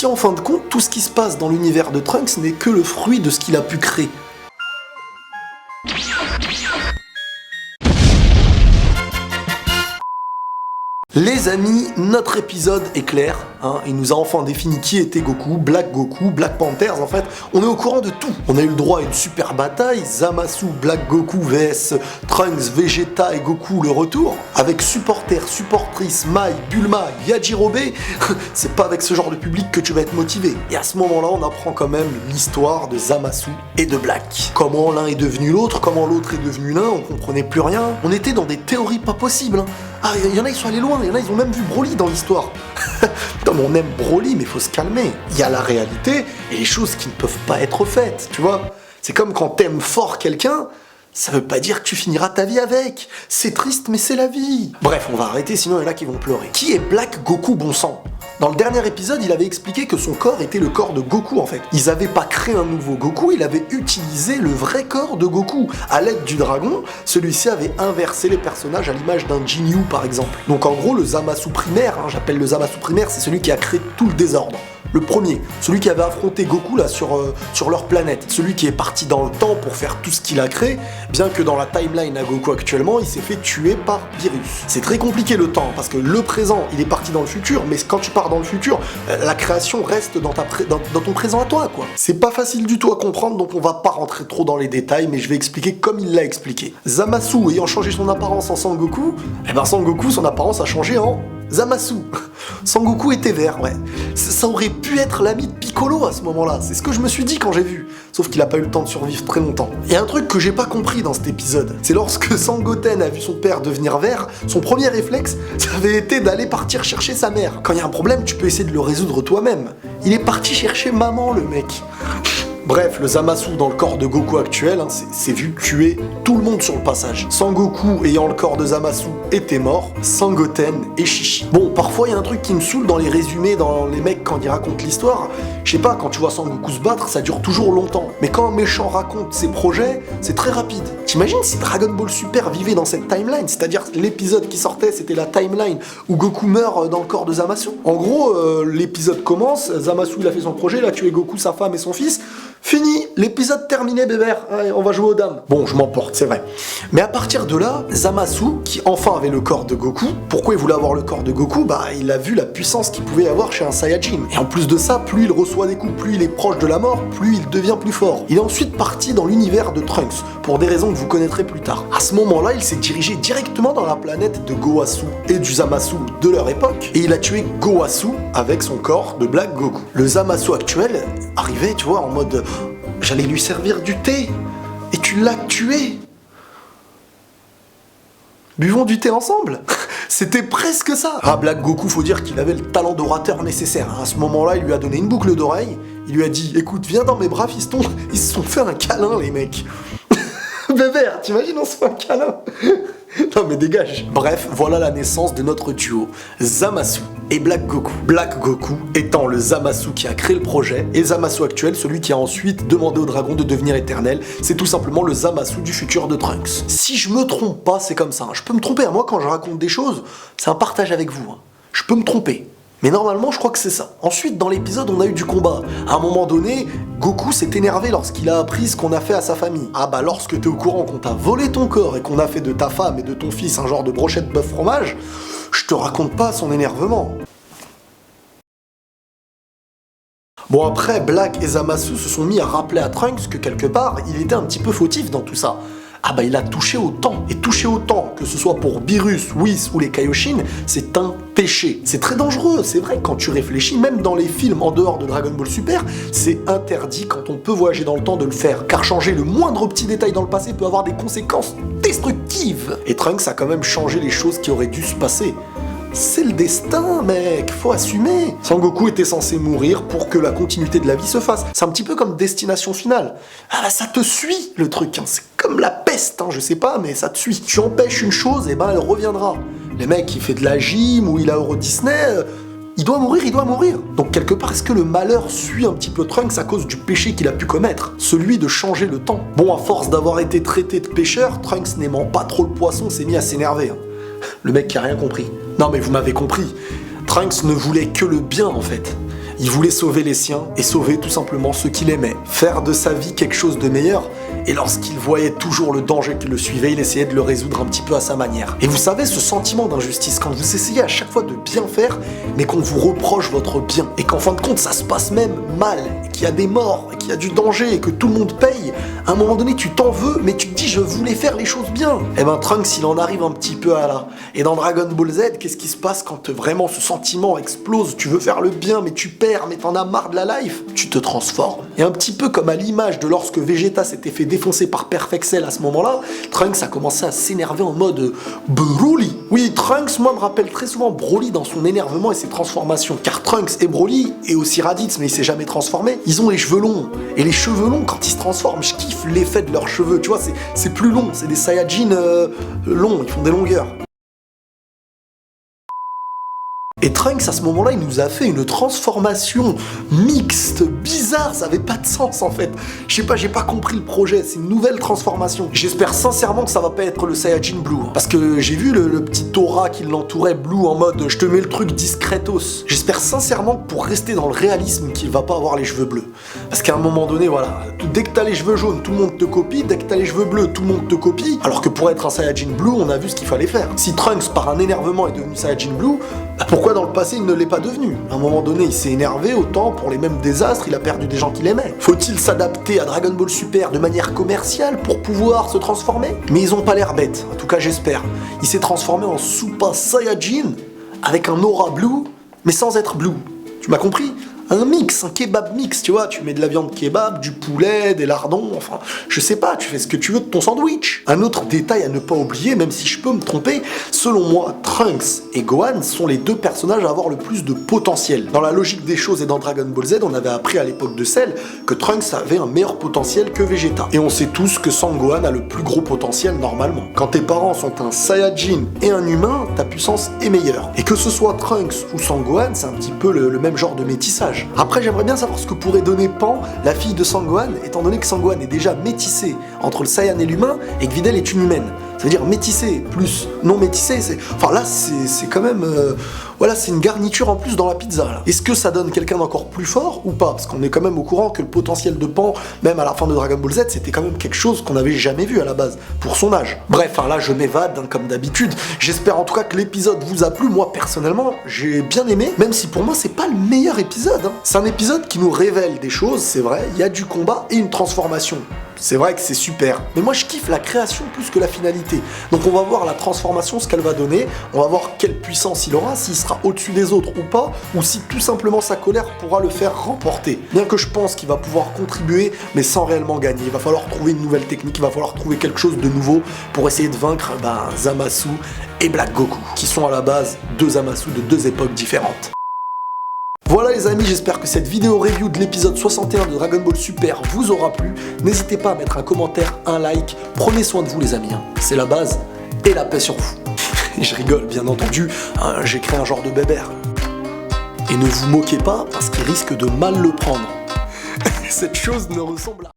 si en fin de compte, tout ce qui se passe dans l'univers de Trunks n'est que le fruit de ce qu'il a pu créer. Les amis, notre épisode est clair, hein, il nous a enfin défini qui était Goku, Black Panthers en fait, on est au courant de tout. On a eu le droit à une super bataille, Zamasu, Black Goku vs Trunks, Vegeta et Goku le retour, avec supporters, supportrices, Mai, Bulma, Yajirobe, c'est pas avec ce genre de public que tu vas être motivé. Et à ce moment-là, on apprend quand même l'histoire de Zamasu et de Black. Comment l'un est devenu l'autre, comment l'autre est devenu l'un, on comprenait plus rien, on était dans des théories pas possibles, hein. Ah, il y en a, ils sont allés loin, il y en a, ils ont même vu Broly dans l'histoire. Non, mais on aime Broly, mais faut se calmer. Il y a la réalité et les choses qui ne peuvent pas être faites, tu vois. C'est comme quand t'aimes fort quelqu'un, ça veut pas dire que tu finiras ta vie avec. C'est triste, mais c'est la vie. Bref, on va arrêter, sinon il y en a qui vont pleurer. Qui est Black Goku, bon sang ? Dans le dernier épisode, il avait expliqué que son corps était le corps de Goku en fait. Ils avaient pas créé un nouveau Goku, il avait utilisé le vrai corps de Goku. À l'aide du dragon, celui-ci avait inversé les personnages à l'image d'un Jinyu par exemple. Donc en gros, le Zamasu primaire, hein, j'appelle le Zamasu primaire, c'est celui qui a créé tout le désordre. Le premier, celui qui avait affronté Goku là sur leur planète, celui qui est parti dans le temps pour faire tout ce qu'il a créé, bien que dans la timeline à Goku actuellement, il s'est fait tuer par Virus. C'est très compliqué le temps, parce que le présent, il est parti dans le futur, mais quand tu pars dans le futur, la création reste dans ton présent à toi, quoi. C'est pas facile du tout à comprendre, donc on va pas rentrer trop dans les détails, mais je vais expliquer comme il l'a expliqué. Zamasu ayant changé son apparence en Sangoku, eh ben Sangoku, son apparence a changé en Zamasu. Sangoku était vert, ouais. Ça aurait pu être l'ami de Piccolo à ce moment-là, c'est ce que je me suis dit quand j'ai vu. Sauf qu'il a pas eu le temps de survivre très longtemps. Et un truc que j'ai pas compris dans cet épisode, c'est lorsque Sangoten a vu son père devenir vert, son premier réflexe, ça avait été d'aller partir chercher sa mère. Quand il y a un problème, tu peux essayer de le résoudre toi-même. Il est parti chercher maman, le mec. Bref, le Zamasu dans le corps de Goku actuel, hein, s'est vu tuer tout le monde sur le passage. Sangoku ayant le corps de Zamasu était mort, Sangoten et Shishi. Bon, parfois il y a un truc qui me saoule dans les résumés, dans les mecs quand ils racontent l'histoire. Je sais pas, quand tu vois Sangoku se battre, ça dure toujours longtemps. Mais quand un méchant raconte ses projets, c'est très rapide. T'imagines si Dragon Ball Super vivait dans cette timeline, c'est-à-dire l'épisode qui sortait, c'était la timeline où Goku meurt dans le corps de Zamasu. En gros, l'épisode commence, Zamasu il a fait son projet, il a tué Goku, sa femme et son fils. Fini, l'épisode terminé, bébert. Allez, on va jouer aux dames. Bon, je m'emporte, c'est vrai. Mais à partir de là, Zamasu, qui enfin avait le corps de Goku, pourquoi il voulait avoir le corps de Goku ? Bah, il a vu la puissance qu'il pouvait avoir chez un Saiyajin. Et en plus de ça, plus il reçoit des coups, plus il est proche de la mort, plus il devient plus fort. Il est ensuite parti dans l'univers de Trunks, pour des raisons que vous connaîtrez plus tard. À ce moment-là, il s'est dirigé directement dans la planète de Gowasu et du Zamasu de leur époque, et il a tué Gowasu avec son corps de Black Goku. Le Zamasu actuel arrivait, tu vois, en mode... J'allais lui servir du thé, et tu l'as tué. Buvons du thé ensemble. C'était presque ça. Ah, Black Goku, faut dire qu'il avait le talent d'orateur nécessaire. À ce moment-là, il lui a donné une boucle d'oreille. Il lui a dit, écoute, viens dans mes bras, fiston. Ils se sont fait un câlin, les mecs. Bébert, t'imagines, on se fait un câlin. Non mais dégage. Bref, voilà la naissance de notre duo, Zamasu et Black Goku. Black Goku étant le Zamasu qui a créé le projet, et Zamasu actuel, celui qui a ensuite demandé au dragon de devenir éternel, c'est tout simplement le Zamasu du futur de Trunks. Si je me trompe pas, c'est comme ça. Je peux me tromper, moi quand je raconte des choses, c'est un partage avec vous. Je peux me tromper. Mais normalement, je crois que c'est ça. Ensuite, dans l'épisode, on a eu du combat. À un moment donné, Goku s'est énervé lorsqu'il a appris ce qu'on a fait à sa famille. Ah bah, lorsque t'es au courant qu'on t'a volé ton corps et qu'on a fait de ta femme et de ton fils un genre de brochette bœuf fromage, je te raconte pas son énervement. Bon après, Black et Zamasu se sont mis à rappeler à Trunks que quelque part, il était un petit peu fautif dans tout ça. Ah bah il a touché au temps, et toucher au temps, que ce soit pour Beerus, Whis ou les Kaioshin, c'est un péché. C'est très dangereux, c'est vrai, quand tu réfléchis, même dans les films en dehors de Dragon Ball Super, c'est interdit quand on peut voyager dans le temps de le faire, car changer le moindre petit détail dans le passé peut avoir des conséquences destructives. Et Trunks a quand même changé les choses qui auraient dû se passer. C'est le destin, mec, faut assumer. Sangoku était censé mourir pour que la continuité de la vie se fasse. C'est un petit peu comme Destination Finale. Ah bah ça te suit, le truc, hein. C'est comme la peste, hein, je sais pas, mais ça te suit. Tu empêches une chose, et ben elle reviendra. Le mec, il fait de la gym ou il a Euro Disney, il doit mourir, il doit mourir. Donc quelque part, est-ce que le malheur suit un petit peu Trunks à cause du péché qu'il a pu commettre? Celui de changer le temps. Bon, à force d'avoir été traité de pêcheur, Trunks n'aimant pas trop le poisson s'est mis à s'énerver. Hein. Le mec qui a rien compris. Non mais vous m'avez compris. Trunks ne voulait que le bien en fait. Il voulait sauver les siens et sauver tout simplement ceux qu'il aimait. Faire de sa vie quelque chose de meilleur. Et lorsqu'il voyait toujours le danger qui le suivait, il essayait de le résoudre un petit peu à sa manière. Et vous savez, ce sentiment d'injustice, quand vous essayez à chaque fois de bien faire, mais qu'on vous reproche votre bien, et qu'en fin de compte ça se passe même mal, et qu'il y a des morts, et qu'il y a du danger, et que tout le monde paye, à un moment donné tu t'en veux, mais tu te dis je voulais faire les choses bien. Et ben Trunks il en arrive un petit peu à là. Et dans Dragon Ball Z, qu'est-ce qui se passe quand vraiment ce sentiment explose? Tu veux faire le bien, mais tu perds, mais t'en as marre de la life. Tu te transformes. Et un petit peu comme à l'image de lorsque Vegeta s'était fait défoncer par Perfect Cell à ce moment-là, Trunks a commencé à s'énerver en mode Broly. Oui, Trunks, moi, me rappelle très souvent Broly dans son énervement et ses transformations. Car Trunks et Broly, et aussi Raditz, mais il s'est jamais transformé, ils ont les cheveux longs. Et les cheveux longs, quand ils se transforment, je kiffe l'effet de leurs cheveux. Tu vois, c'est plus long, c'est des Saiyajin longs, ils font des longueurs. Et Trunks, à ce moment-là, il nous a fait une transformation mixte, bizarre, ça avait pas de sens en fait. Je sais pas, j'ai pas compris le projet, c'est une nouvelle transformation. J'espère sincèrement que ça va pas être le Saiyajin Blue, hein, parce que j'ai vu le petit aura qui l'entourait Blue en mode je te mets le truc discretos. J'espère sincèrement que pour rester dans le réalisme, qu'il va pas avoir les cheveux bleus. Parce qu'à un moment donné, voilà, dès que t'as les cheveux jaunes, tout le monde te copie, dès que t'as les cheveux bleus, tout le monde te copie, alors que pour être un Saiyajin Blue, on a vu ce qu'il fallait faire. Si Trunks, par un énervement, est devenu Saiyajin Blue, bah pourquoi dans le passé il ne l'est pas devenu? À un moment donné il s'est énervé, autant pour les mêmes désastres il a perdu des gens qu'il aimait. Faut-il s'adapter à Dragon Ball Super de manière commerciale pour pouvoir se transformer? Mais ils ont pas l'air bêtes, en tout cas j'espère. Il s'est transformé en Super Saiyajin avec un aura blue, mais sans être blue. Tu m'as compris? Un mix, un kebab mix, tu vois, tu mets de la viande kebab, du poulet, des lardons, enfin, je sais pas, tu fais ce que tu veux de ton sandwich. Un autre détail à ne pas oublier, même si je peux me tromper, selon moi, Trunks et Gohan sont les deux personnages à avoir le plus de potentiel. Dans la logique des choses et dans Dragon Ball Z, on avait appris à l'époque de Cell que Trunks avait un meilleur potentiel que Vegeta. Et on sait tous que Sangohan a le plus gros potentiel normalement. Quand tes parents sont un Saiyajin et un humain, ta puissance est meilleure. Et que ce soit Trunks ou Sangohan, c'est un petit peu le même genre de métissage. Après, j'aimerais bien savoir ce que pourrait donner Pan, la fille de Sangohan, étant donné que Sangohan est déjà métissé entre le Saiyan et l'humain, et que Videl est une humaine. Ça veut dire métissé plus non métissé, enfin là c'est quand même voilà, c'est une garniture en plus dans la pizza là. Est-ce que ça donne quelqu'un d'encore plus fort ou pas? Parce qu'on est quand même au courant que le potentiel de Pan, même à la fin de Dragon Ball Z, c'était quand même quelque chose qu'on n'avait jamais vu à la base pour son âge. Bref, là je m'évade hein, comme d'habitude. J'espère en tout cas que l'épisode vous a plu. Moi personnellement j'ai bien aimé, même si pour moi c'est pas le meilleur épisode hein. C'est un épisode qui nous révèle des choses, c'est vrai, il y a du combat et une transformation. C'est vrai que c'est super, mais moi je kiffe la création plus que la finalité. Donc on va voir la transformation, ce qu'elle va donner, on va voir quelle puissance il aura, s'il sera au-dessus des autres ou pas, ou si tout simplement sa colère pourra le faire remporter. Bien que je pense qu'il va pouvoir contribuer, mais sans réellement gagner. Il va falloir trouver une nouvelle technique, il va falloir trouver quelque chose de nouveau pour essayer de vaincre Zamasu et Black Goku, qui sont à la base deux Zamasu de deux époques différentes. Voilà les amis, j'espère que cette vidéo review de l'épisode 61 de Dragon Ball Super vous aura plu. N'hésitez pas à mettre un commentaire, un like. Prenez soin de vous les amis, hein. C'est la base et la paix sur vous. Je rigole bien entendu, hein, j'ai créé un genre de bébert. Et ne vous moquez pas parce qu'il risque de mal le prendre. Cette chose ne ressemble à...